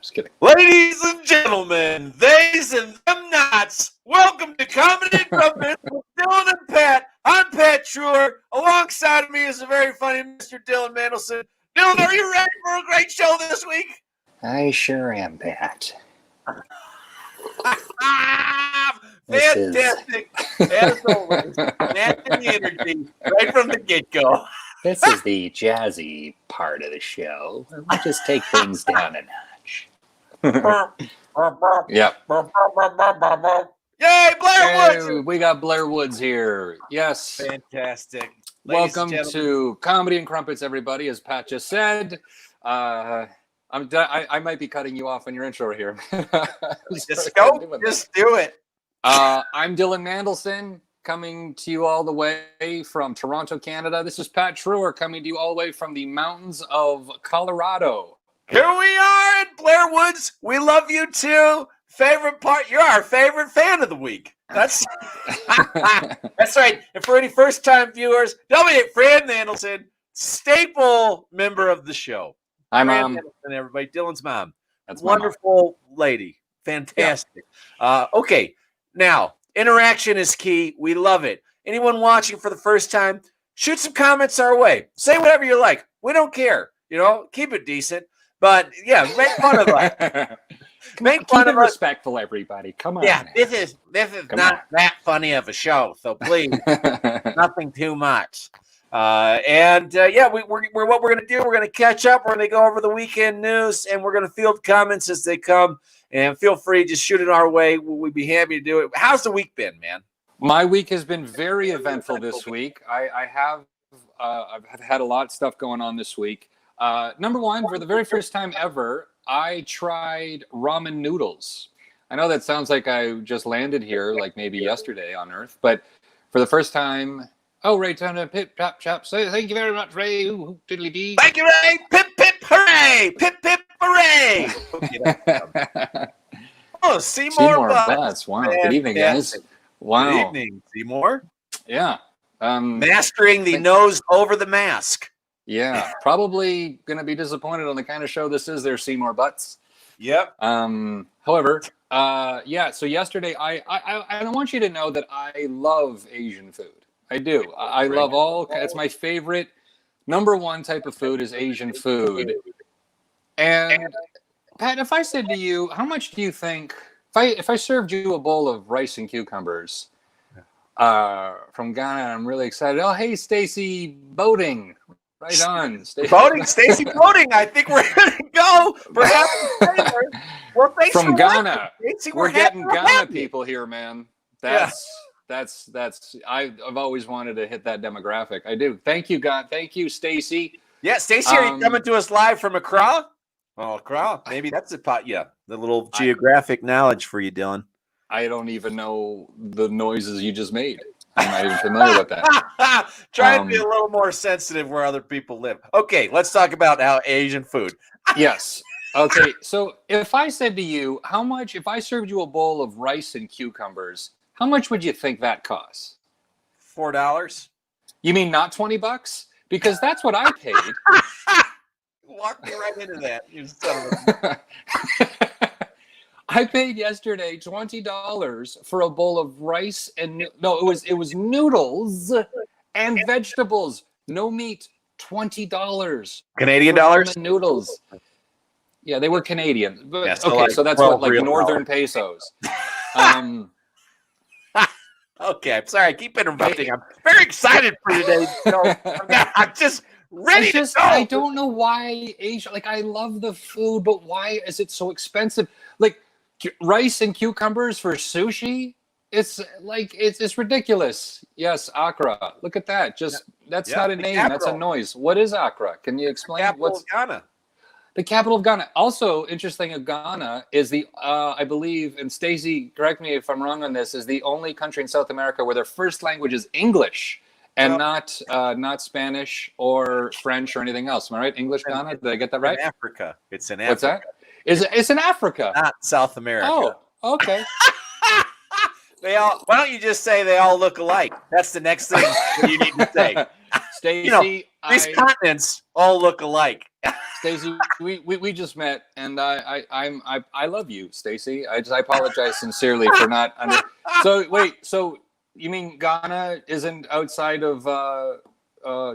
Just kidding. Ladies and gentlemen, theys and them nots, welcome to Comedy and Crumpets with Dylan and Pat. I'm Pat Treuer. Alongside of me is the very funny Mr. Dylan Mandlsohn. Dylan, are you ready for a great show this week? I sure am, Pat. Fantastic. As always, matching the energy right from the get-go. This is the jazzy part of the show. We just take things down a notch. Yep. Yay, Blair Woods! Hey, we got Blair Woods here. Yes. Fantastic. Welcome to Comedy and Crumpets, everybody. As Pat just said, I might be cutting you off on your intro here. Just go. Just do it. I'm Dylan Mandlsohn, coming to you all the way from Toronto, Canada. This is Pat Treuer, coming to you all the way from the mountains of Colorado. Here we are at Blair Woods. We love you too. Favorite part, you're our favorite fan of the week. That's that's right. And for any first-time viewers, Fran Mandlsohn, staple member of the show. Hi, Fran Mom. Mandlsohn, everybody. Dylan's mom. That's my wonderful lady. Fantastic. Yeah. Okay. Now, interaction is key. We love it. Anyone watching for the first time, shoot some comments our way. Say whatever you like. We don't care. Keep it decent. But yeah, make fun of us. Make fun of us. Respectful, everybody. Come on. Yeah, this is not that funny of a show. So please, nothing too much. We're what we're gonna do. We're gonna catch up. We're gonna go over the weekend news, and we're gonna field comments as they come. And feel free, just shoot it our way. We'd be happy to do it. How's the week been, man? My week has been very eventful this week. I've had a lot of stuff going on this week. Number one, for the very first time ever, I tried ramen noodles. I know that sounds like I just landed here, like maybe yesterday on Earth, but for the first time, Ray, time to pip, tap, chop. Say thank you very much, Ray. Diddly dee. Thank you, Ray. Pip, pip, hooray. Pip, pip, hooray. Okay, Seymour Butts. Wow. Good evening, guys. Wow. Good evening, Seymour. Yeah. Mastering the nose over the mask. Yeah, probably going to be disappointed on the kind of show this is. There, Seymour Butts. Yep. However, so yesterday, I want you to know that I love Asian food. I do. I love it's my favorite. Number one type of food is Asian food. And Pat, if I said to you, how much do you think, if I served you a bowl of rice and cucumbers from Ghana, I'm really excited. Oh, hey, Stacy Boating. Right on. Stacy Boating. I think we're going to go. Perhaps. Well, thanks from Ghana. We're getting Ghana people here, man. That's I've always wanted to hit that demographic. I do. Thank you, God. Thank you, Stacy. Yeah, Stacy, are you coming to us live from Accra? Oh, Accra. Maybe that's the pot. Yeah, the little geographic knowledge for you, Dylan. I don't even know the noises you just made. I'm not even familiar with that. Try to be a little more sensitive where other people live. Okay, let's talk about Asian food. Yes. Okay, so if I said to you, how much, if I served you a bowl of rice and cucumbers, how much would you think that costs? $4. You mean not $20? Because that's what I paid. Walk me right into that. You son of a... I paid yesterday $20 for a bowl of rice and it was noodles and vegetables, no meat. $20. Canadian dollars? Noodles. Yeah, they were Canadian. But, yeah, so that's what, like northern pesos. Okay, I'm sorry. I keep interrupting. I'm very excited for today. I'm just ready to go. I don't know why Asia. Like, I love the food, but why is it so expensive? Like, rice and cucumbers for sushi. It's like it's ridiculous. Yes, Accra. Look at that. That's not a name. Capital. That's a noise. What is Accra? Can you explain? What's Ghana? The capital of Ghana. Also interesting of Ghana is I believe, and Stacey, correct me if I'm wrong on this, is the only country in South America where their first language is English and not Spanish or French or anything else. Am I right? English Ghana? Did I get that right? In Africa. It's in Africa. What's that? It's in Africa. Not South America. Oh, okay. Why don't you just say they all look alike? That's the next thing that you need to say. Stacey, these continents all look alike. Stacey, we just met, and I love you, Stacey. I apologize sincerely for not under. So wait, so you mean Ghana isn't outside of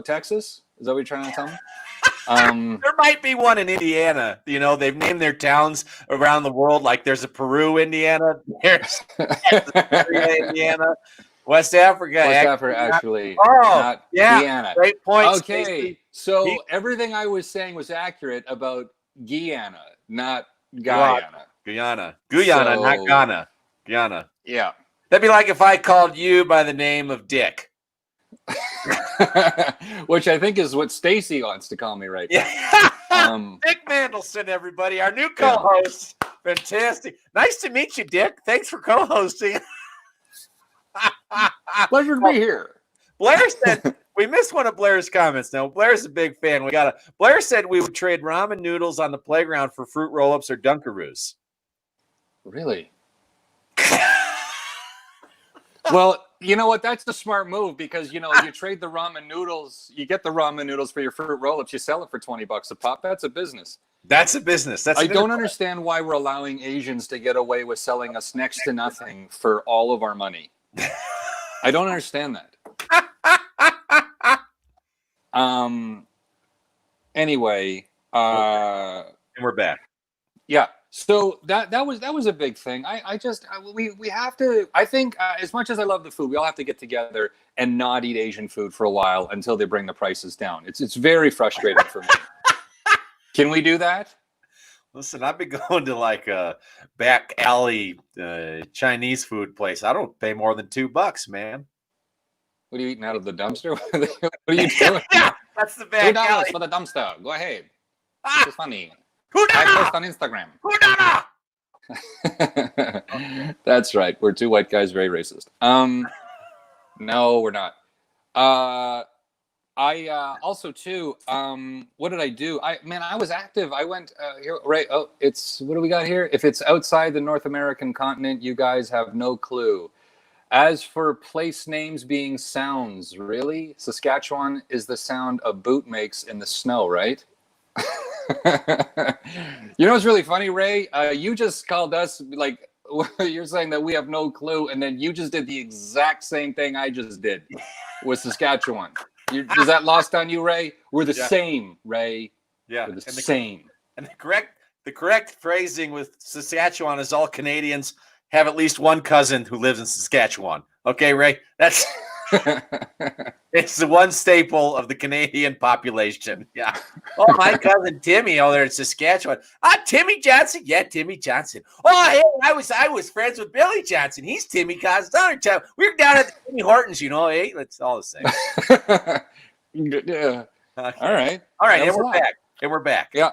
Texas? Is that what you're trying to tell me? There might be one in Indiana. You know, they've named their towns around the world. Like there's a Peru, Indiana. There's Indiana. West Africa. Actually. Not yeah. Guyana. Great point. Okay. Stacey. So everything I was saying was accurate about Guyana, not Guyana. Guyana, So, not Ghana. Guyana. Yeah. That'd be like if I called you by the name of Dick. Which I think is what Stacey wants to call me right now. Yeah. Dick Mandlsohn, everybody, our new co-host. Yeah. Fantastic. Nice to meet you, Dick. Thanks for co-hosting. Pleasure to be here. Blair said we missed one of Blair's comments. Now Blair's a big fan. Blair said we would trade ramen noodles on the playground for fruit roll-ups or Dunkaroos. Really? Well, you know what? That's the smart move because you trade the ramen noodles, you get the ramen noodles for your fruit roll-ups, you sell it for $20 a pop. That's a business. That's a business. I don't understand why we're allowing Asians to get away with selling us next to nothing for all of our money. I don't understand that. Anyway, and we're back. Yeah. So that was a big thing. We have to. I think as much as I love the food, we all have to get together and not eat Asian food for a while until they bring the prices down. It's very frustrating for me. Can we do that? Listen, I've been going to like a back alley Chinese food place. I don't pay more than $2, man. What are you eating out of the dumpster? What are you doing? Yeah, that's the back alley. $2 for the dumpster. Go ahead. This is funny. I post on Instagram. That's right. We're two white guys, very racist. No, we're not. I also too. What did I do? I was active. I went here. Right. Oh, what do we got here? If it's outside the North American continent, you guys have no clue. As for place names being sounds, really, Saskatchewan is the sound a boot makes in the snow, right? You know what's really funny, Ray? You just called us like you're saying that we have no clue, and then you just did the exact same thing I just did with Saskatchewan. Is that lost on you, Ray? We're the same, Ray. Yeah, we're the same. And the correct phrasing with Saskatchewan is all Canadians have at least one cousin who lives in Saskatchewan. Okay, Ray? That's it's the one staple of the Canadian population. Yeah. Oh, my cousin Timmy over there in Saskatchewan. Timmy Johnson. Yeah, Timmy Johnson. Oh, hey, I was friends with Billy Johnson. He's Timmy Costello. We were down at the Timmy Hortons, hey? That's all the same. Yeah. Okay. All right. And we're back. Yeah.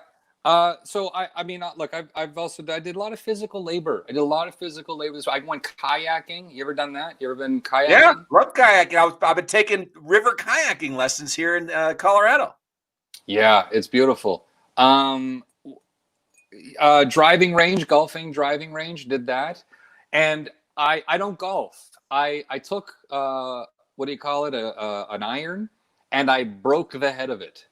So I mean, look, I did a lot of physical labor. So I went kayaking. You ever done that? You ever been kayaking? Yeah, love kayaking. I've been taking river kayaking lessons here in Colorado. Yeah, it's beautiful. Driving range, golfing driving range, did that. And I don't golf. I took, what do you call it? An iron, and I broke the head of it.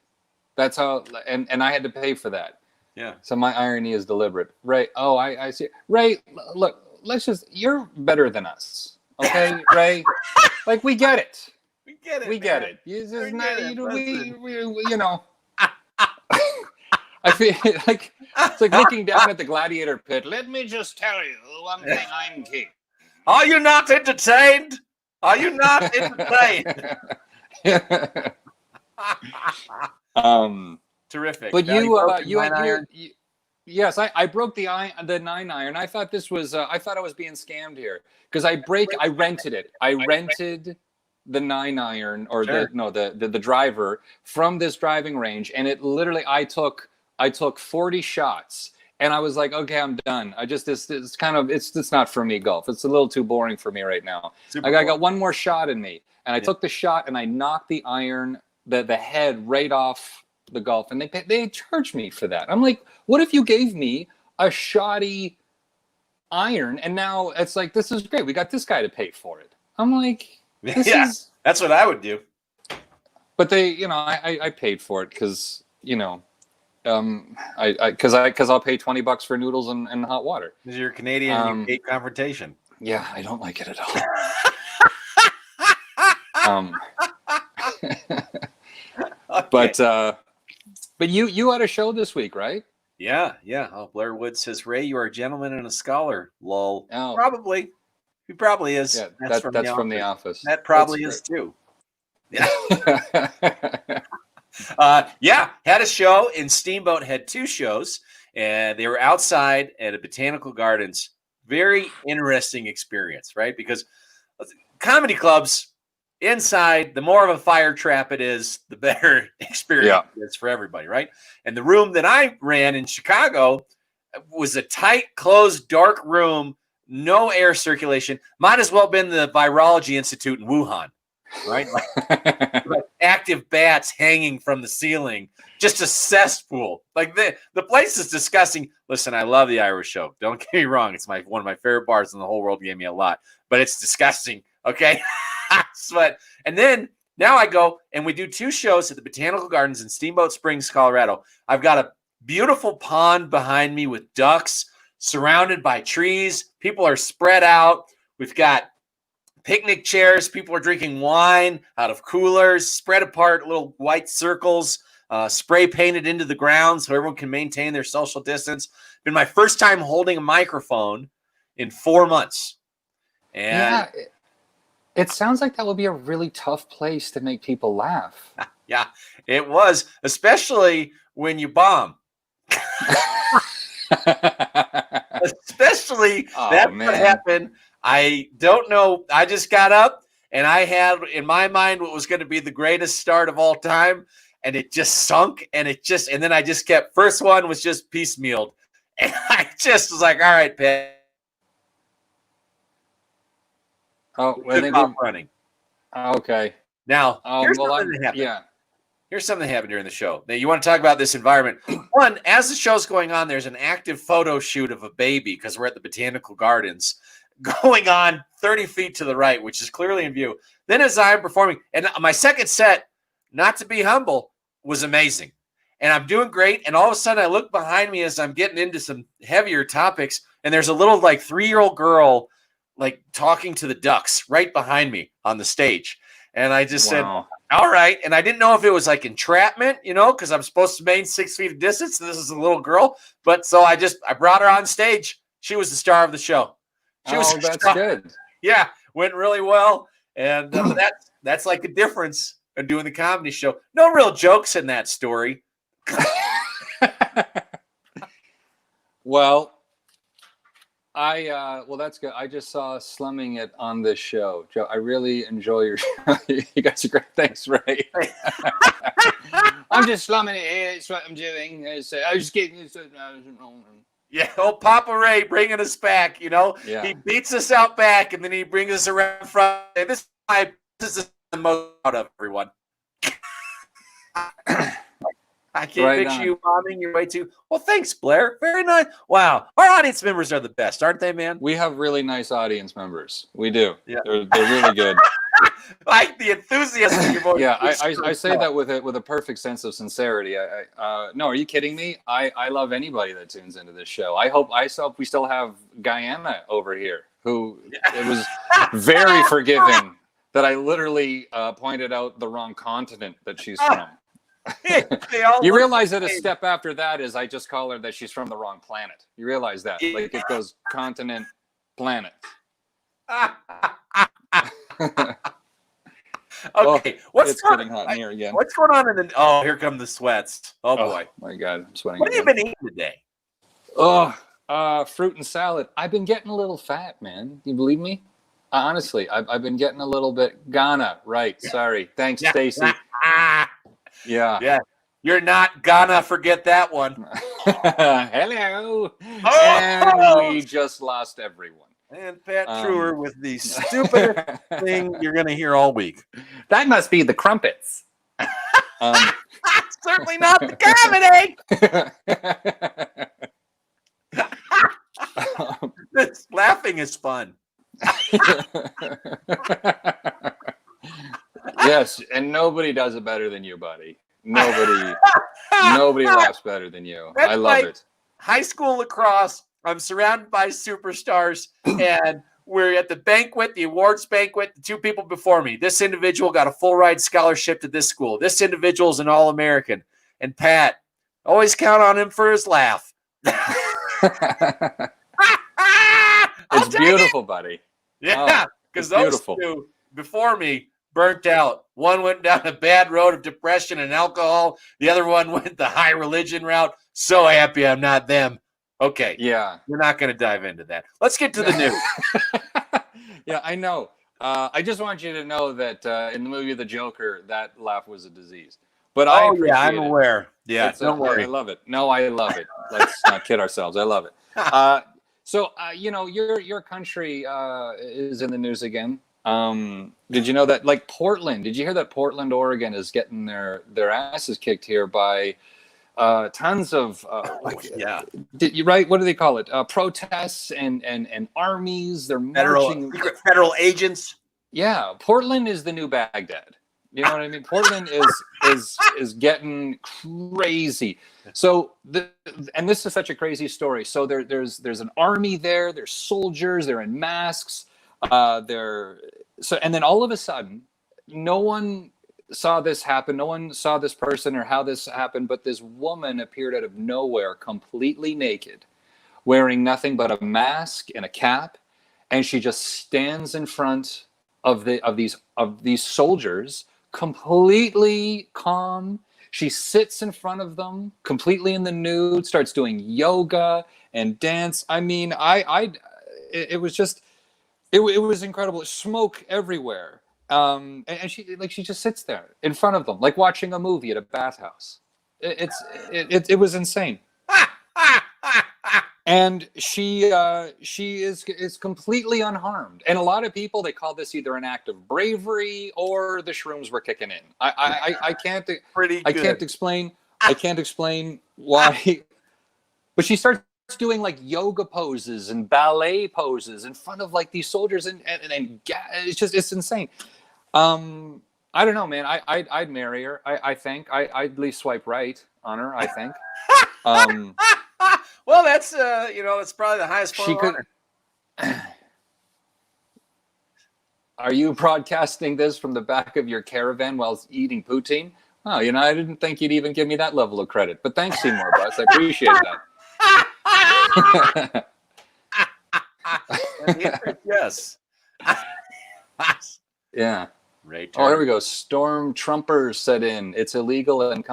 That's how, and I had to pay for that. Yeah. So my irony is deliberate. Ray, I see. Ray, look, you're better than us. Okay, Ray? Like, we get it. We get it. It's just not, I feel like it's like looking down at the gladiator pit. Let me just tell you one thing, I'm king. Are you not entertained? Are you not entertained? Terrific. But yes, I broke the 9-iron. I thought I was being scammed here because I rented it. I rented the 9-iron or the driver from this driving range, and it literally I took 40 shots, and I was like, okay, I'm done. It's not for me, golf. It's a little too boring for me right now. I got one more shot in me, and I took the shot and I knocked the iron, the head right off the golf, and they charged me for that. I'm like, what if you gave me a shoddy iron, and now it's like, this is great. We got this guy to pay for it. I'm like, that's what I would do. But they, I paid for it because, Because I'll pay $20 for noodles and hot water. Because you're Canadian and you hate confrontation. Yeah, I don't like it at all. Okay. But you had a show this week, right? Yeah. Oh, Blair Wood says, Ray, you are a gentleman and a scholar. Lol. Oh. Probably. He probably is. Yeah, that's from The Office. That probably is too. Yeah. Had a show, and Steamboat had 2 shows, and they were outside at a botanical gardens. Very interesting experience, right? Because comedy clubs inside, the more of a fire trap it is, the better experience it is for everybody, right? And the room that I ran in Chicago was a tight, closed, dark room, no air circulation. Might as well have been the Virology Institute in Wuhan, right? Like active bats hanging from the ceiling, just a cesspool. Like the place is disgusting. Listen, I love the Irish Show. Don't get me wrong. It's one of my favorite bars in the whole world. Gave me a lot, but it's disgusting. Okay. And then now I go and we do 2 shows at the Botanical Gardens in Steamboat Springs, Colorado. I've got a beautiful pond behind me with ducks surrounded by trees. People are spread out. We've got picnic chairs. People are drinking wine out of coolers, spread apart, little white circles, spray painted into the ground so everyone can maintain their social distance. Been my first time holding a microphone in 4 months. And it sounds like that would be a really tough place to make people laugh. Yeah, it was, especially when you bomb. Especially that's what happened. I don't know. I just got up and I had in my mind what was going to be the greatest start of all time. And it just sunk and then I just kept, first one was just piecemealed. And I just was like, all right, Pat. Oh, well, running. Okay. Now, here's something that happened. Yeah. Here's something that happened during the show. Now, you want to talk about this environment. One, as the show's going on, there's an active photo shoot of a baby because we're at the Botanical Gardens going on 30 feet to the right, which is clearly in view. Then as I'm performing, and my second set, not to be humble, was amazing. And I'm doing great. And all of a sudden, I look behind me as I'm getting into some heavier topics, and there's a little 3-year-old girl talking to the ducks right behind me on the stage. And I just said, all right. And I didn't know if it was entrapment, because I'm supposed to maintain 6 feet of distance. And this is a little girl. But so I brought her on stage. She was the star of the show. That's good. Yeah. Went really well. And that's a difference in doing the comedy show. No real jokes in that story. Well, that's good. I just saw slumming it on this show. Joe, I really enjoy your show. You guys are great. Thanks, Ray. I'm just slumming it here. It's what I'm doing. I was just kidding. Yeah, old Papa Ray bringing us back, Yeah. He beats us out back, and then he brings us around front. And this is the most out of everyone. I can't picture you bombing your way to. Well, thanks, Blair. Very nice. Wow. Our audience members are the best, aren't they, man? We have really nice audience members. We do. Yeah. They're really good. Like the enthusiasm in your voice. Yeah, I say that with a perfect sense of sincerity. No, are you kidding me? I love anybody that tunes into this show. I hope we still have Guyana over here, who it was very forgiving that I literally pointed out the wrong continent that she's from. You realize that a step after that is I just call her that she's from the wrong planet. You realize that? It goes continent, planet. Okay, it's getting hot in here again. What's going on in the? Oh, here come the sweats. Oh boy, my God, I'm sweating. What have you been eating today? Fruit and salad. I've been getting a little fat, man. You believe me? Honestly, I've been getting a little bit. Ghana, right? Sorry. Thanks, Stacy. Yeah. You're not gonna forget that one. Hello. And we just lost everyone. And Pat Treuer with the stupid thing you're gonna hear all week. That must be the crumpets. Certainly not the comedy. This laughing is fun. Yes, and nobody does it better than you, buddy. nobody laughs better than you. That's I love like it. high school lacrosse. I'm surrounded by superstars, and we're at the banquet, the awards banquet. The two people before me. This individual got a full ride scholarship to this school. This individual is an All-American. And Pat, always count on him for his laugh. It's beautiful, buddy. Yeah, because those two before me burnt out. One went down a bad road of depression and alcohol. The other one went the high religion route. So happy I'm not them. Okay. Yeah. We're not going to dive into that. Let's get to the news. Yeah, I know. I just want you to know that in the movie The Joker, that laugh was a disease. But I appreciate I'm aware. Yeah, don't worry. I love it. No, I love it. Let's not kid ourselves. I love it. So, your country is in the news again. Did you know that, like Portland? Did you hear that Portland, Oregon, is getting their asses kicked here by tons of right? What do they call it? Protests and armies. They're marching. Federal agents. Yeah, Portland is the new Baghdad. You know what I mean? Portland is getting crazy. So and this is such a crazy story. So there's an army there. There's soldiers. They're in masks. And then all of a sudden, no one saw this happen. No one saw this person or how this happened. But this woman appeared out of nowhere, completely naked, wearing nothing but a mask and a cap, and she just stands in front of these soldiers, completely calm. She sits in front of them, completely in the nude, starts doing yoga and dance. I mean, it was just, it was incredible. Smoke everywhere. And she just sits there in front of them, like watching a movie at a bathhouse. It was insane. And she is completely unharmed. And a lot of people, they call this either an act of bravery or the shrooms were kicking in. I can't explain why. But she starts doing like yoga poses and ballet poses in front of like these soldiers, and it's insane. I don't know, man. I'd marry her. I think I'd at least swipe right on her. I think. Well, that's it's probably the highest form of honor. Are you broadcasting this from the back of your caravan while eating poutine? Oh, I didn't think you'd even give me that level of credit. But thanks, Seymour Bus. I appreciate that. Yes. Yeah. Right. Oh, here we go. Storm Trumpers set in. It's illegal and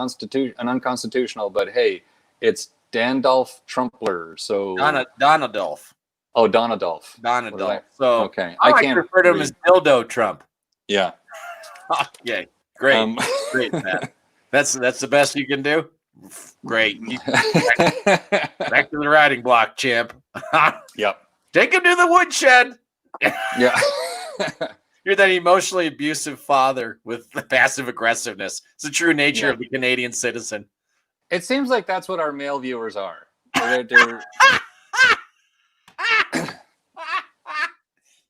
unconstitutional, but hey, it's Dandolf Trumpler. So Donadolf. Oh, Donadolf. Donadolf. So okay, I can't refer to him as Dildo Trump. Yeah. Okay. Great. Great, Matt. That's the best you can do. Great. Back to the riding block, champ. Yep. Take him to the woodshed. Yeah. You're that emotionally abusive father with the passive aggressiveness. It's the true nature of the Canadian citizen. It seems like that's what our male viewers are.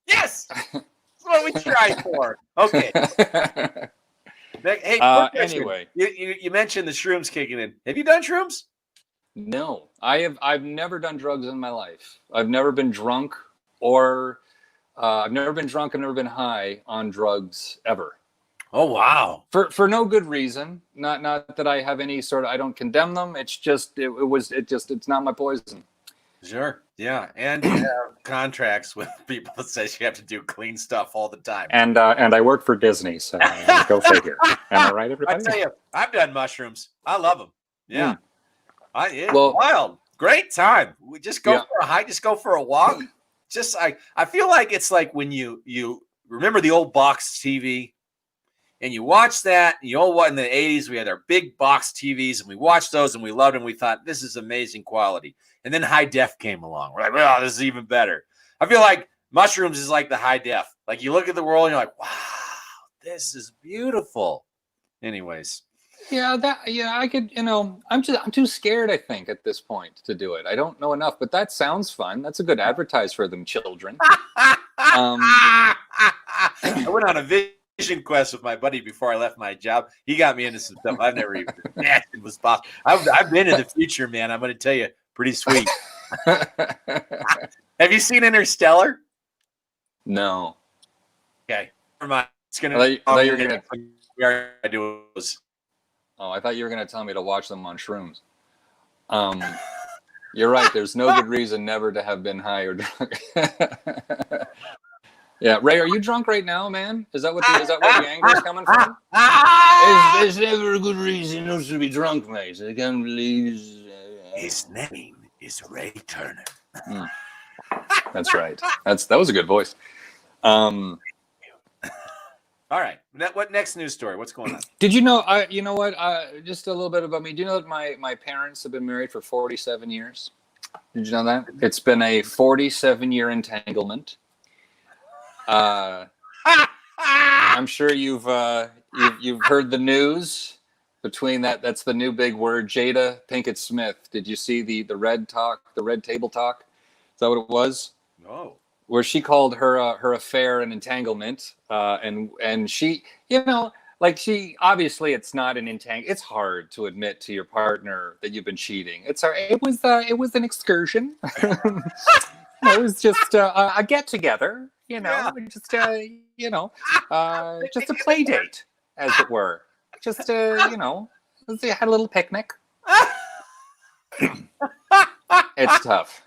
Yes, that's what we try for. Okay. Hey, anyway, you mentioned the shrooms kicking in. Have you done shrooms? No, I've never done drugs in my life. I've never been drunk, or I've never been high on drugs ever. Oh wow! For no good reason. Not that I have any sort of. I don't condemn them. It's just it's not my poison. Sure. Yeah, and you have contracts with people that says you have to do clean stuff all the time. And I work for Disney, so go figure. Am I right, everybody? I tell you, I've done mushrooms. I love them. Yeah. Wild, great time. We just go for a hike. Just go for a walk. I feel like it's like when you remember the old box TV. And you watch that, in the 80s, we had our big box TVs, and we watched those, and we loved them. We thought, this is amazing quality. And then high def came along. We're like, oh, this is even better. I feel like mushrooms is like the high def. Like, you look at the world, and you're like, wow, this is beautiful. Anyways. I could, I'm too scared, I think, at this point to do it. I don't know enough, but that sounds fun. That's a good advertise for them children. I went on a video Vision Quest with my buddy before I left my job. He got me into some stuff I've never even imagined was possible. I've been in the future, man. I'm going to tell you, pretty sweet. Have you seen Interstellar? No. Okay, never mind. It's going to. I thought you were gonna. Oh, I thought you were gonna tell me to watch them on shrooms. You're right. There's no good reason never to have been high or drunk. Yeah, Ray, are you drunk right now, man? Is that where the anger is coming from? There's never a good reason not to be drunk, mate. I can't believe. His name is Ray Turner. That's right. That was a good voice. All right. What next news story? What's going on? Did you know? You know what? Just a little bit about me. Do you know that my parents have been married for 47 years? Did you know that? It's been a 47-year entanglement. I'm sure you've heard the news between that. That's the new big word, Jada Pinkett Smith. Did you see the red table talk? Is that what it was? No. Where she called her affair an entanglement, and she, she obviously it's not an entanglement. It's hard to admit to your partner that you've been cheating. It was an excursion. It was just a get together. Just a play date, as it were. Just they had a little picnic. It's tough.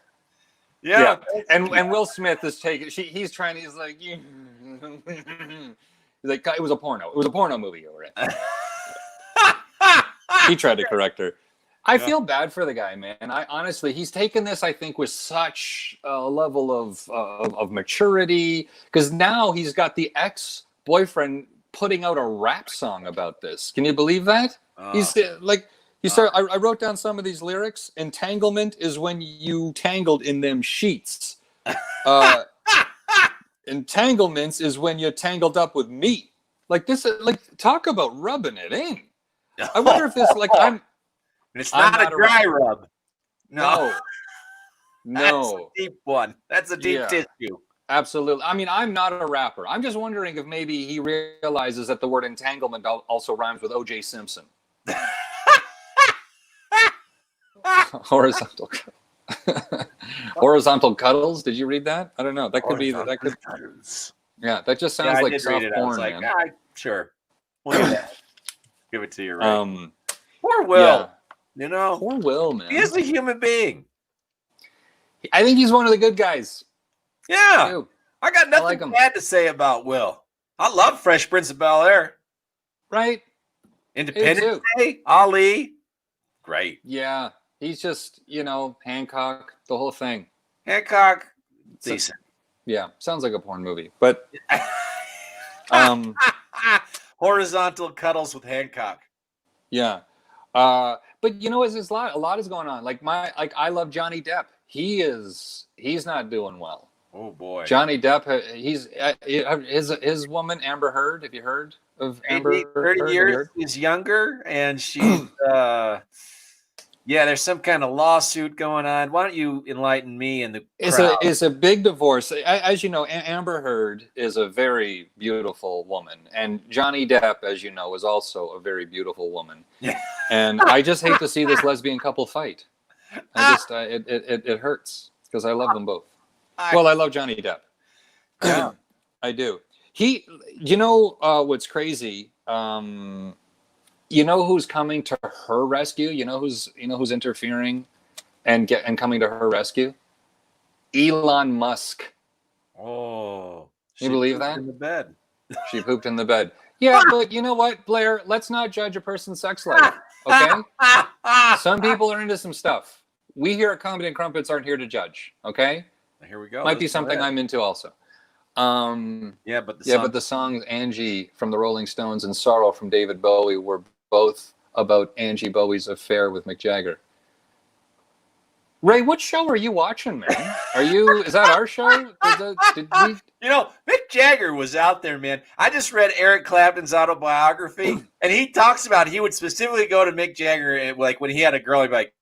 Yeah. And Will Smith is taking. He's like, it was a porno. It was a porno movie you were in. He tried to correct her. I feel bad for the guy, man. Honestly, he's taken this, I think, with such a level of maturity, because now he's got the ex-boyfriend putting out a rap song about this. Can you believe that? He's like, I wrote down some of these lyrics. Entanglement is when you tangled in them sheets. Entanglements is when you're tangled up with me. Like this, talk about rubbing it in. I wonder if this, it's not a dry rub. No. That's a deep one. That's a deep tissue. Absolutely. I mean, I'm not a rapper. I'm just wondering if maybe he realizes that the word entanglement also rhymes with O.J. Simpson. Horizontal cuddles. Did you read that? I don't know. That could be that. Cuddles. Yeah, that just sounds like soft porn, man. Sure. We'll give it to you, right? Poor Will. Yeah. Poor Will, man. He is a human being. I think he's one of the good guys. Yeah. I got nothing bad to say about Will. I love Fresh Prince of Bel-Air. Right. Independence Day, Ali. Great. Yeah. He's just, Hancock, the whole thing. Hancock, decent. Yeah. Sounds like a porn movie. But horizontal cuddles with Hancock. Yeah. But there's a lot is going on. I love Johnny Depp. He's not doing well. Oh boy. Johnny Depp, his woman Amber Heard. Have you heard of Amber? 30 years is younger, and she's there's some kind of lawsuit going on. Why don't you enlighten me and the crowd? It's a big divorce. As you know, Amber Heard is a very beautiful woman, and Johnny Depp, as you know, is also a very beautiful woman. Yeah. And I just hate to see this lesbian couple fight. It hurts because I love them both. I love Johnny Depp. Yeah, I do. What's crazy? Who's coming to her rescue? Who's interfering and coming to her rescue? Elon Musk. Oh, you believe that? In the bed. She pooped in the bed. Yeah, but you know what, Blair? Let's not judge a person's sex life. Okay? Some people are into some stuff. We here at Comedy and Crumpets aren't here to judge. Okay? Here we go. Might be something I'm into also. But the songs Angie from the Rolling Stones and Sorrow from David Bowie were both about Angie Bowie's affair with Mick Jagger. Ray, what show are you watching, man? Is that our show? Mick Jagger was out there, man. I just read Eric Clapton's autobiography, and he talks about he would specifically go to Mick Jagger, and when he had a girl, he'd be like,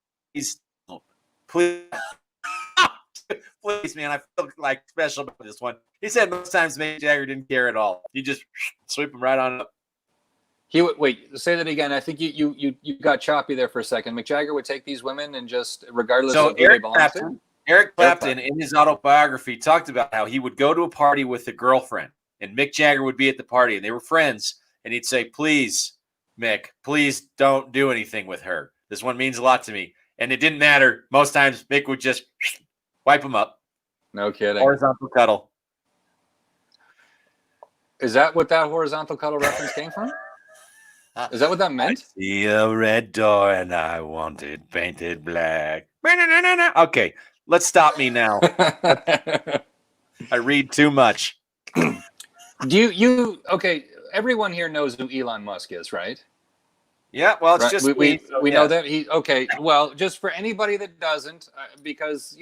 please please, man, I feel like special about this one. He said most times Mick Jagger didn't care at all. He just sweep him right on up. He would wait. Say that again. I think you got choppy there for a second. Mick Jagger would take these women and just, regardless of who they belong to. Eric Clapton, in his autobiography, talked about how he would go to a party with a girlfriend, and Mick Jagger would be at the party, and they were friends, and he'd say, "Please, Mick, please don't do anything with her. This one means a lot to me." And it didn't matter. Most times, Mick would just wipe him up. No kidding. Horizontal cuddle. Is that what that horizontal cuddle reference came from? Is that what that meant? I see a red door and I want it painted black. Okay, let's stop me now. I read too much. Okay, everyone here knows who Elon Musk is, right? Yeah, well, it's right? just we know that okay. Well, just for anybody that doesn't, because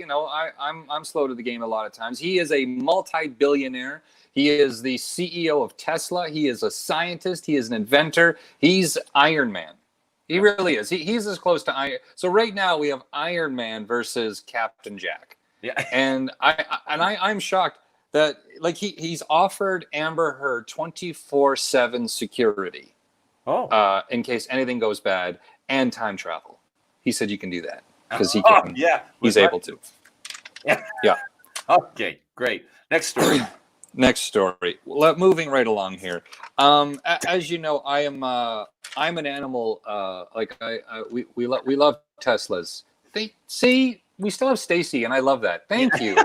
I'm slow to the game a lot of times. He is a multi-billionaire. He is the CEO of Tesla. He is a scientist. He is an inventor. He's Iron Man. He really is. He's as close to Iron. So right now we have Iron Man versus Captain Jack. Yeah, and I'm shocked that he's offered Amber Heard 24/7 security. Oh. In case anything goes bad, and time travel. He said you can do that because he can. Yeah, he's able to. Yeah. Okay, great. Next story. Next story. Well, moving right along here. As you know, I'm an animal. We love Teslas. We still have Stacy, and I love that. Thank you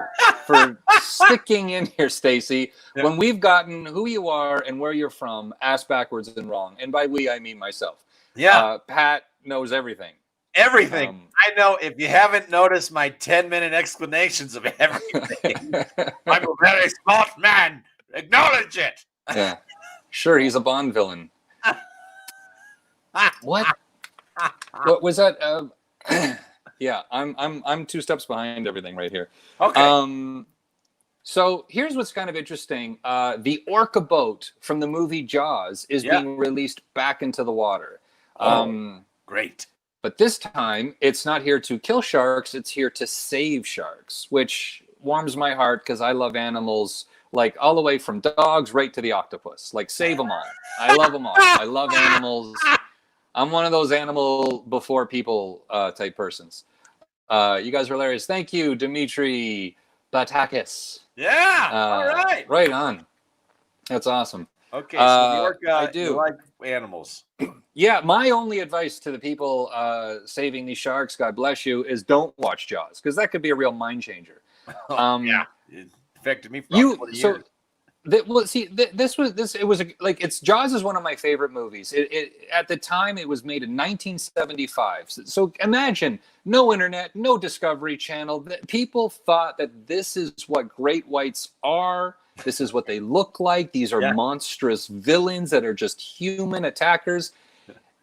for sticking in here, Stacy. Yeah. When we've gotten who you are and where you're from, ass backwards and wrong, and by we I mean myself. Yeah, Pat knows everything. Everything. I know. If you haven't noticed my 10-minute explanations of everything, I'm a very smart man. Acknowledge it. Yeah, sure. He's a Bond villain. What? What was that? Yeah, I'm 2 steps behind everything right here. Okay. So here's what's kind of interesting. The orca boat from the movie Jaws is being released back into the water. Great. But this time, it's not here to kill sharks. It's here to save sharks, which warms my heart because I love animals, like all the way from dogs right to the octopus. Like, save them all. I love them all. I love animals. I'm one of those animal before people type persons. You guys are hilarious. Thank you, Dimitri Batakis. Yeah, all right. Right on. That's awesome. Okay, so New York, I do. You like animals. Yeah, my only advice to the people saving these sharks, God bless you, is don't watch Jaws, because that could be a real mind changer. Yeah, it affected me for 20 years. It was it's Jaws is one of my favorite movies. At the time it was made in 1975. So imagine no internet, no Discovery Channel. People thought that this is what great whites are. This is what they look like. These are monstrous villains that are just human attackers.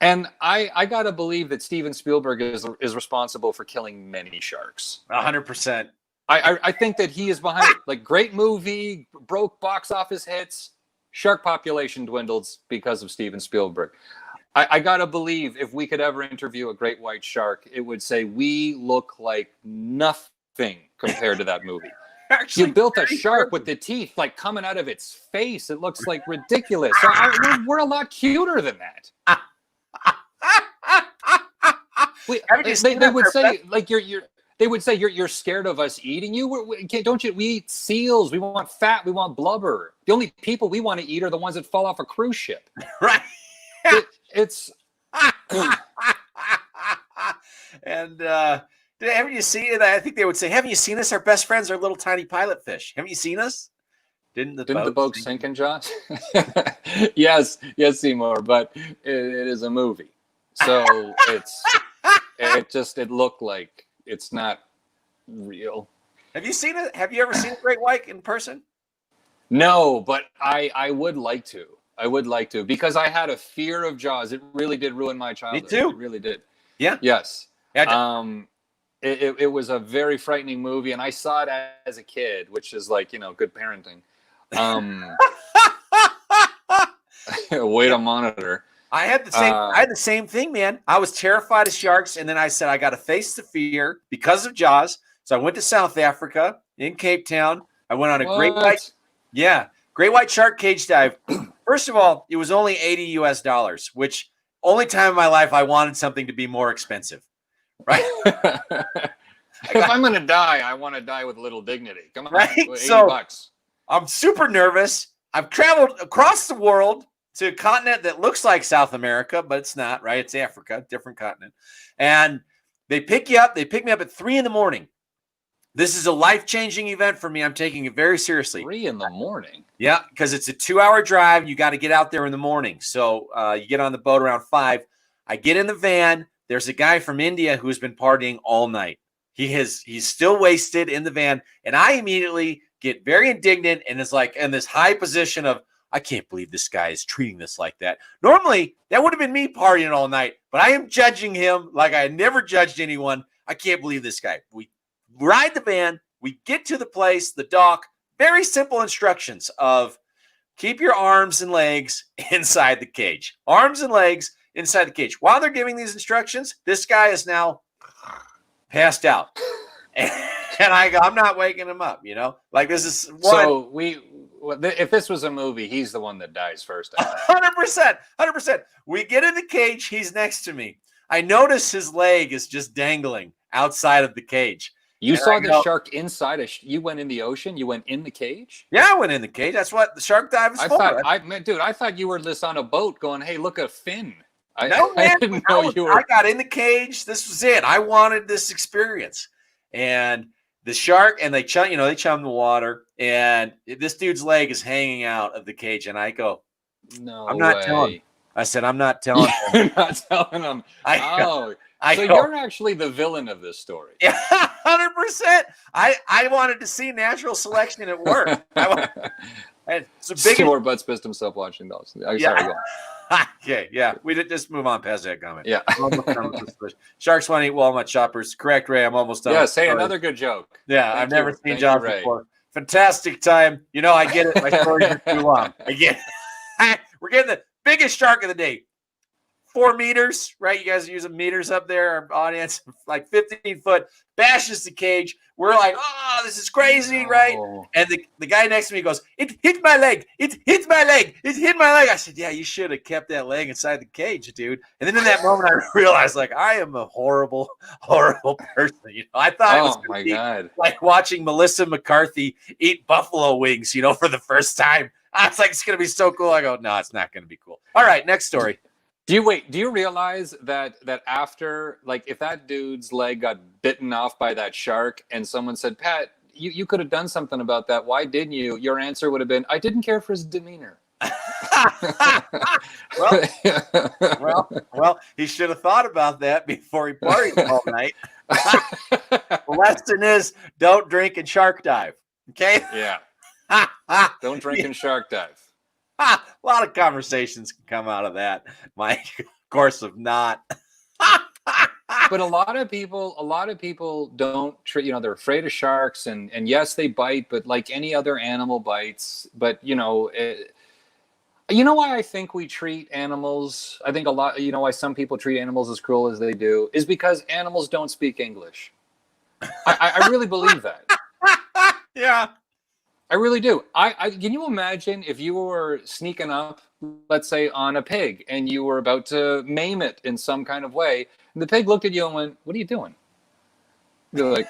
And I gotta believe that Steven Spielberg is responsible for killing many sharks. 100%. I think that he is behind it. Like, great movie, broke box office hits, shark population dwindles because of Steven Spielberg. I gotta believe if we could ever interview a great white shark, it would say we look like nothing compared to that movie. Actually, you built a shark with the teeth like coming out of its face. It looks like ridiculous. So we're a lot cuter than that. They would say like you're. They would say you're scared of us eating you. Don't you? We eat seals. We want fat. We want blubber. The only people we want to eat are the ones that fall off a cruise ship. Right. It's. And haven't you seen it? I think they would say, "Haven't you seen us? Our best friends are little tiny pilot fish. Haven't you seen us?" Didn't the boat sink in Jaws? Yes, Seymour. But it is a movie, so it looked like. It's not real. Have you seen it? Have you ever seen a great white in person? No, but I would like to. I would like to, because I had a fear of Jaws. It really did ruin my childhood. Me too. It really did. Yeah. Yes. It was a very frightening movie, and I saw it as a kid, which is like, good parenting. Way to monitor. I had the same thing, man. I was terrified of sharks, and then I said I got to face the fear because of Jaws. So I went to South Africa, in Cape Town. I went on a What? great white shark cage dive. First of all, it was only $80 US, which only time in my life I wanted something to be more expensive, right? If I'm gonna die, I want to die with a little dignity. Come on, Right? 80 So bucks. I'm super nervous. I've traveled across the world to a continent that looks like South America, but it's not, right? It's Africa, different continent. And they pick you up. They pick me up at 3 a.m. This is a life-changing event for me. I'm taking it very seriously. 3 a.m. Yeah, because it's a 2-hour drive. You got to get out there in the morning. So you get on the boat around 5. I get in the van. There's a guy from India who's been partying all night. He's still wasted in the van. And I immediately get very indignant and is like in this high position of, I can't believe this guy is treating this like that. Normally, that would have been me partying all night, but I am judging him like I never judged anyone. I can't believe this guy. We ride the van. We get to the place, the dock. Very simple instructions of keep your arms and legs inside the cage. Arms and legs inside the cage. While they're giving these instructions, this guy is now passed out. And I go, I'm not waking him up, Like this is one. So if this was a movie, he's the one that dies first. 100%. We get in the cage. He's next to me. I notice his leg is just dangling outside of the cage. You saw the shark inside you went in the ocean? You went in the cage? Yeah, I went in the cage. That's what the shark dive is for. I thought you were just on a boat going, hey, look, a fin. No, man. I didn't know you were. I got in the cage. This was it. I wanted this experience. And the shark, and they chum the water, and this dude's leg is hanging out of the cage. And I go, no, I'm not telling him. I said, I'm not telling him. You're not telling him. You're actually the villain of this story. Yeah, 100%. I wanted to see natural selection at work. Seymour Butts pissed himself watching those. Sorry, go on. Okay, yeah. We did just move on past that comment. Yeah. Sharks want to eat walnut choppers. Correct, Ray. I'm almost done. Yeah, say another good joke. Yeah, I've never seen John before. Fantastic time. I get it. My stories are too long. I get it. We're getting the biggest shark of the day. 4 meters, right? You guys are using meters up there. Our audience, like 15 foot, bashes the cage. We're like, oh, this is crazy, right? And the guy next to me goes, it hit my leg. It hit my leg. It hit my leg. I said, yeah, you should have kept that leg inside the cage, dude. And then in that moment, I realized, like, I am a horrible, horrible person. I thought it was my God, like watching Melissa McCarthy eat buffalo wings, for the first time. I was like, it's going to be so cool. I go, no, it's not going to be cool. All right, next story. Do you realize that after, like, if that dude's leg got bitten off by that shark and someone said, Pat, you could have done something about that. Why didn't you? Your answer would have been, I didn't care for his demeanor. well, he should have thought about that before he partied all night. The lesson is don't drink and shark dive. Okay? Yeah. Don't drink and shark dive. A lot of conversations can come out of that. My course of not. But a lot of people don't treat, they're afraid of sharks and yes, they bite, but like any other animal bites. But, why I think we treat animals, I think a lot, why some people treat animals as cruel as they do is because animals don't speak English. I really believe that. Yeah. I really do. Can you imagine if you were sneaking up, let's say, on a pig and you were about to maim it in some kind of way, and the pig looked at you and went, "What are you doing?" You're like,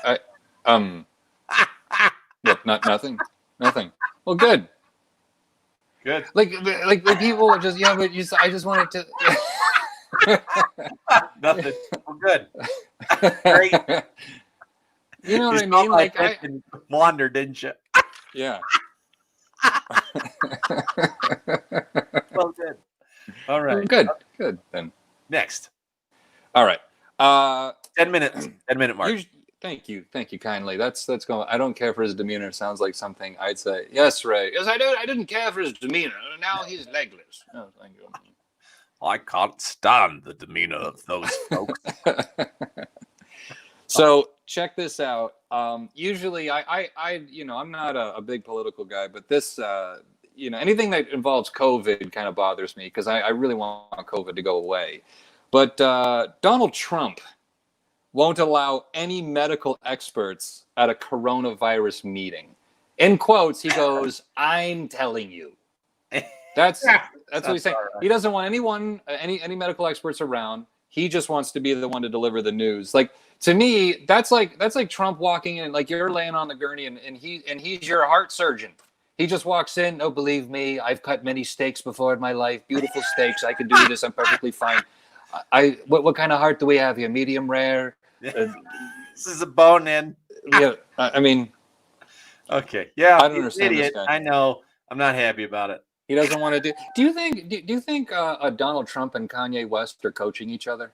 nothing. Well, good. Like the people are just, but I just wanted to. Nothing. Well, good. Great. You know what I mean? Like I wandered, didn't you? Yeah. Well, good. All right. Good then. Next. All right. 10 minutes. 10-minute mark. Thank you kindly. That's going. I don't care for his demeanor. Sounds like something I'd say. Yes, Ray. Yes, I do. I didn't care for his demeanor. Now he's legless. Oh, thank you. I can't stand the demeanor of those folks. So check this out. Usually I'm not a big political guy, but this, anything that involves COVID kind of bothers me because I really want COVID to go away. But Donald Trump won't allow any medical experts at a coronavirus meeting. In quotes, he goes, "I'm telling you." That's what he's saying. Right. He doesn't want anyone, any medical experts around. He just wants to be the one to deliver the news. Like, to me, that's like Trump walking in, like you're laying on the gurney and he's your heart surgeon. He just walks in. "Oh, believe me, I've cut many steaks before in my life. Beautiful steaks. I can do this. I'm perfectly fine. What kind of heart do we have here? Medium rare." This is a bone-in. Yeah, I mean. Okay. Yeah, I don't understand idiot. this guy. I know. I'm not happy about it. He doesn't want to do. Do you think Donald Trump and Kanye West are coaching each other?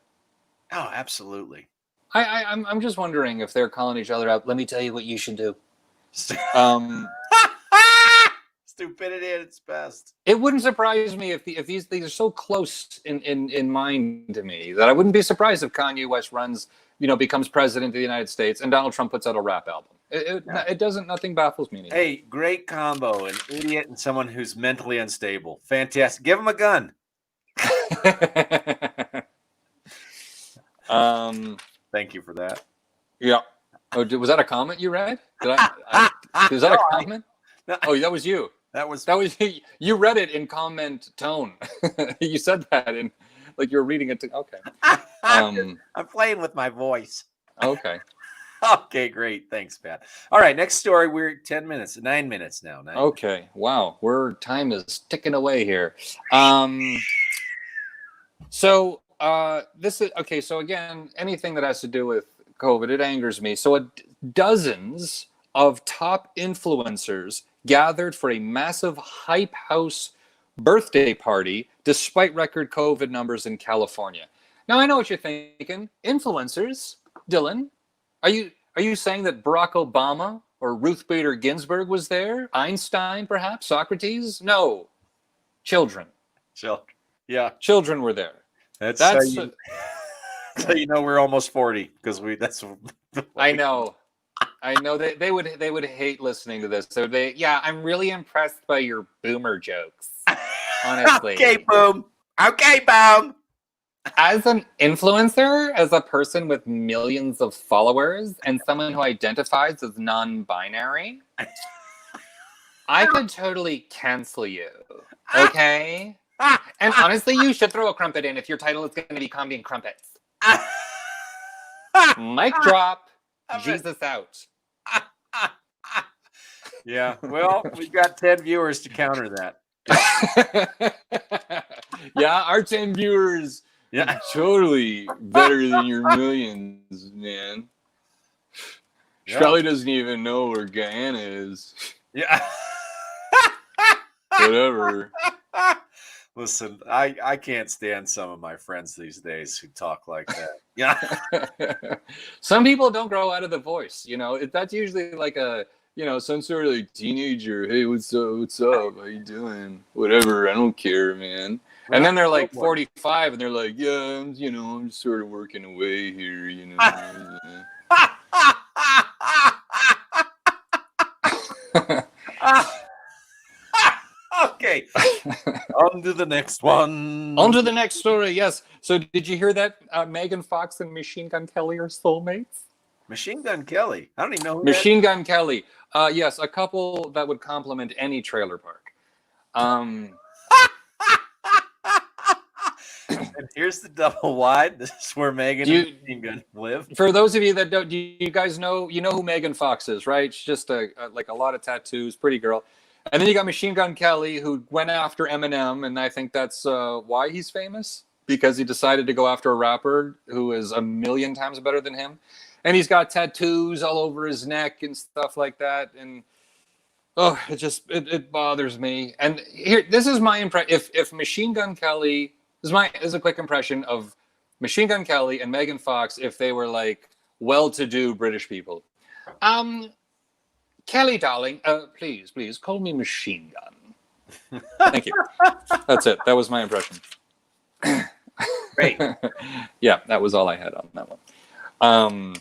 Oh, absolutely. I'm just wondering if they're calling each other out. "Let me tell you what you should do." Stupidity at its best. It wouldn't surprise me if these are so close in mind to me that I wouldn't be surprised if Kanye West runs, becomes president of the United States and Donald Trump puts out a rap album. It doesn't. Nothing baffles me anymore. Hey, great combo. An idiot and someone who's mentally unstable. Fantastic. Give him a gun. Thank you for that. Yeah. Oh, was that a comment you read? Was that a comment? Oh, that was you. That was you read it in comment tone. You said that in like you were reading it. Okay. I'm playing with my voice. Okay. Okay, great. Thanks, Pat. All right, next story. We're 9 minutes now. Okay. Wow. Time is ticking away here. So this is okay. So again, anything that has to do with COVID, it angers me. So dozens of top influencers gathered for a massive hype house birthday party despite record COVID numbers in California. Now, I know what you're thinking. Influencers, Dylan, are you saying that Barack Obama or Ruth Bader Ginsburg was there? Einstein, perhaps? Socrates? No. Children. Yeah. Children were there. That's how you know we're almost 40 because I know they would hate listening to this. So I'm really impressed by your boomer jokes. Honestly. Okay, boom. As an influencer, as a person with millions of followers, and someone who identifies as non-binary, I could totally cancel you. Okay? And honestly, you should throw a crumpet in if your title is going to be Comedy and Crumpets. Mic drop. Jesus out. Yeah, well, we've got 10 viewers to counter that. Yeah, our 10 viewers are totally better than your millions, man. She probably doesn't even know where Guyana is. Yeah. Whatever. Listen, I can't stand some of my friends these days who talk like that. Yeah. Some people don't grow out of the voice, that's usually like some sort of like teenager. "Hey, what's up? How you doing? Whatever, I don't care, man." And then they're like 45 and they're like, "Yeah, I'm just sort of working away here, Okay. On to the next one. On to the next story, yes. So did you hear that Megan Fox and Machine Gun Kelly are soulmates? Machine Gun Kelly? I don't even know who Machine Gun Kelly. Yes, a couple that would complement any trailer park. And here's the double wide. This is where Megan and Machine Gun live. For those of you that don't, do you guys know? You know who Megan Fox is, right? She's just a lot of tattoos, pretty girl. And then you got Machine Gun Kelly, who went after Eminem, and I think that's why he's famous, because he decided to go after a rapper who is a million times better than him. And he's got tattoos all over his neck and stuff like that. And it bothers me. And here, this is my impression. If Machine Gun Kelly is a quick impression of Machine Gun Kelly and Megan Fox if they were like well-to-do British people. Kelly, darling, please call me Machine Gun. Thank you. That's it. That was my impression. Great. Yeah, that was all I had on that one.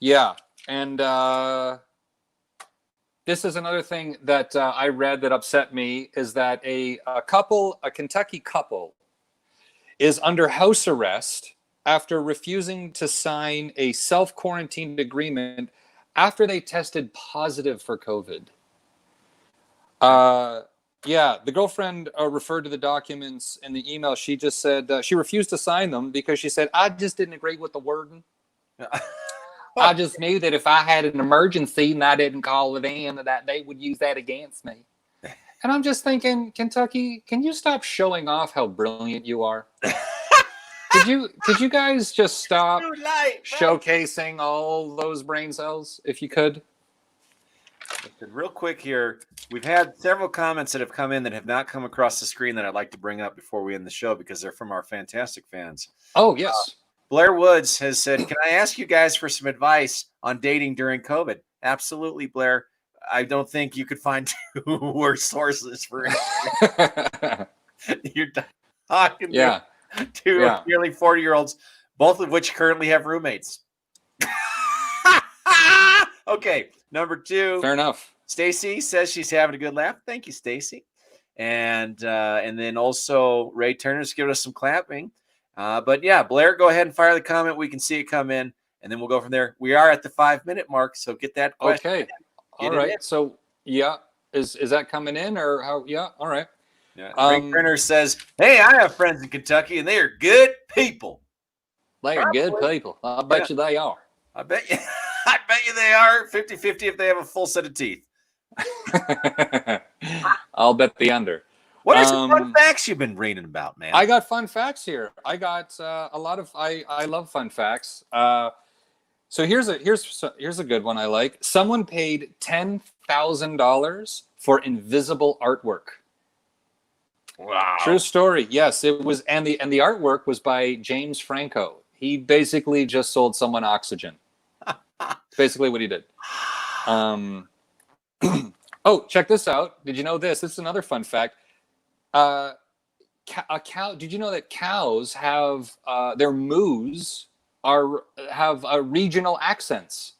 Yeah, and this is another thing that I read that upset me, is that a Kentucky couple, is under house arrest after refusing to sign a self-quarantined agreement after they tested positive for COVID. Yeah, the girlfriend referred to the documents in the email. She just said she refused to sign them because she said, I just didn't agree with the wording. I just knew that if I had an emergency and I didn't call it in, that they would use that against me. And I'm just thinking, Kentucky, can you stop showing off how brilliant you are? Could you guys just stop showcasing all those brain cells if you could? Real quick here, we've had several comments that have come in that have not come across the screen that I'd like to bring up before we end the show because they're from our fantastic fans. Oh, yes. Blair Woods has said, can I ask you guys for some advice on dating during COVID? Absolutely, Blair. I don't think you could find two worse sources for it. You're talking to nearly 40-year-olds, both of which currently have roommates. Okay, number 2. Fair enough. Stacy says she's having a good laugh. Thank you, Stacy. And then also Ray Turner's giving us some clapping. But yeah, Blair, go ahead and fire the comment. We can see it come in, and then we'll go from there. We are at the 5-minute mark, so get that question. Okay. All right. So yeah, is that coming in or how? Yeah. All right. Yeah. Ray Turner says, "Hey, I have friends in Kentucky, and they are good people. They are good people. I bet you they are. I bet you. I bet you they are 50-50 if they have a full set of teeth. I'll bet the under. What are some fun facts you've been reading about, man? I got fun facts here. I got a lot of. I love fun facts. So here's a good one I like. Someone paid $10,000 for invisible artwork. Wow. True story. Yes, it was, and the artwork was by James Franco. He basically just sold someone oxygen. That's basically what he did. Oh, check this out. Did you know this? This is another fun fact. A cow. Did you know that cows have their moos have regional accents?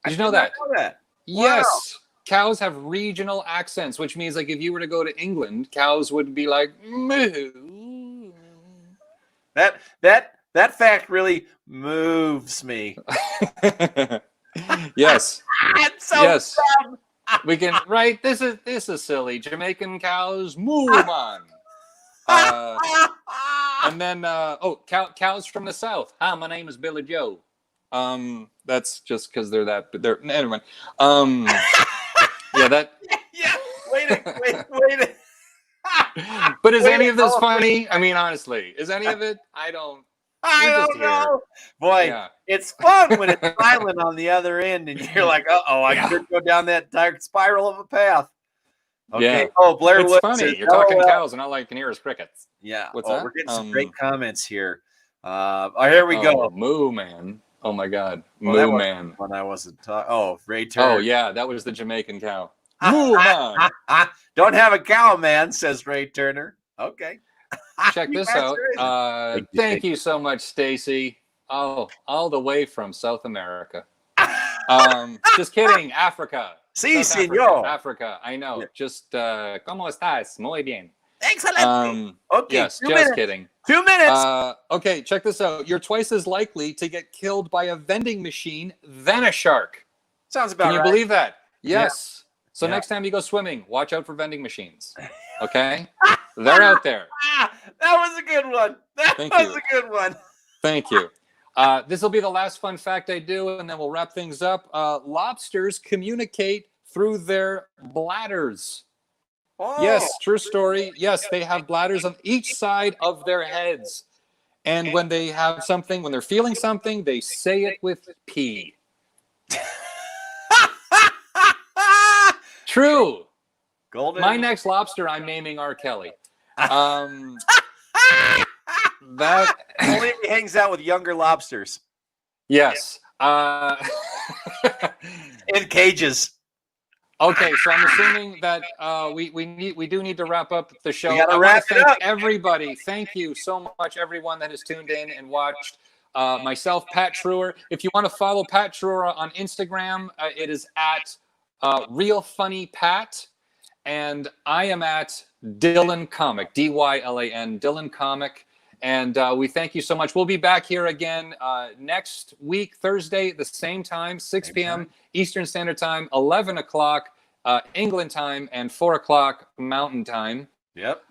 Did you know that? Yes. Wow. Cows have regional accents, which means like if you were to go to England, cows would be like moo. That fact really moves me. Yes. It's so yes. dumb. We can right. This is silly. Jamaican cows moo man. And then cows from the south. Hi, my name is Billy Joe. That's just because they're that. But they're never mind. Yeah, that. Yeah. Wait. But is any of this funny? I mean, honestly, is any of it? I don't know. Boy, yeah. It's fun when it's silent on the other end, and you're like, I could go down that dark spiral of a path. Okay. Yeah. Oh, Blair It's Wood funny. says, You're talking cows, and all I can hear is crickets. Yeah. What's that? We're getting some great comments here. Here we go. Moo man. Oh my God. Moo man. When I wasn't talking. Oh, Ray Turner. Oh yeah, that was the Jamaican cow. Moo man. Don't have a cow, man, says Ray Turner. Okay. Check this out. Thank you so much, Stacy. Oh, all the way from South America. Just kidding. Africa. Sí, señor. Africa. I know. Yeah. Just, ¿cómo estás? Muy bien. Excellent. Okay. Yes, just kidding. 2 minutes. Okay, check this out. You're twice as likely to get killed by a vending machine than a shark. Sounds about right. Can you believe that? Yes. Yeah. So next time you go swimming, watch out for vending machines. Okay? They're out there. That was a good one. That was a good one. Thank you. This will be the last fun fact I do, and then we'll wrap things up. Lobsters communicate through their bladders. Oh. Yes, true story. Yes, they have bladders on each side of their heads. And when they have something, when they're feeling something, they say it with pee. True. Golden. My next lobster, I'm naming R. Kelly. That only if he hangs out with younger lobsters. Yes. In cages. Okay, so I'm assuming that we do need to wrap up the show. I want to thank everybody. Thank you so much, everyone that has tuned in and watched. Myself, Pat Treuer. If you want to follow Pat Treuer on Instagram, it is at Real Funny Pat, and I am at Dylan Comic, Dylan, Dylan Comic, And we thank you so much. We'll be back here again next week, Thursday, the same time, 6 p.m. Eastern Standard Time, 11 o'clock England time, and 4 o'clock Mountain Time. Yep.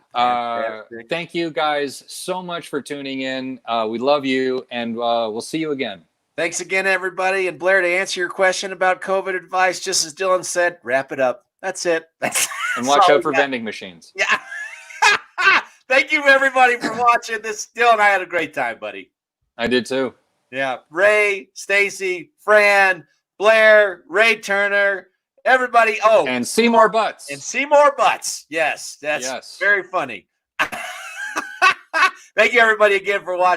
Thank you guys so much for tuning in. We love you, and we'll see you again. Thanks again, everybody. And Blair, to answer your question about COVID advice, just as Dylan said, wrap it up. That's it. And watch out for vending machines. Yeah. Thank you, everybody, for watching this. Dylan, I had a great time, buddy. I did too. Yeah. Ray, Stacy, Fran, Blair, Ray Turner, everybody. Oh, and Seymour Butts. And Seymour Butts. Yes, that's very funny. Thank you, everybody, again for watching.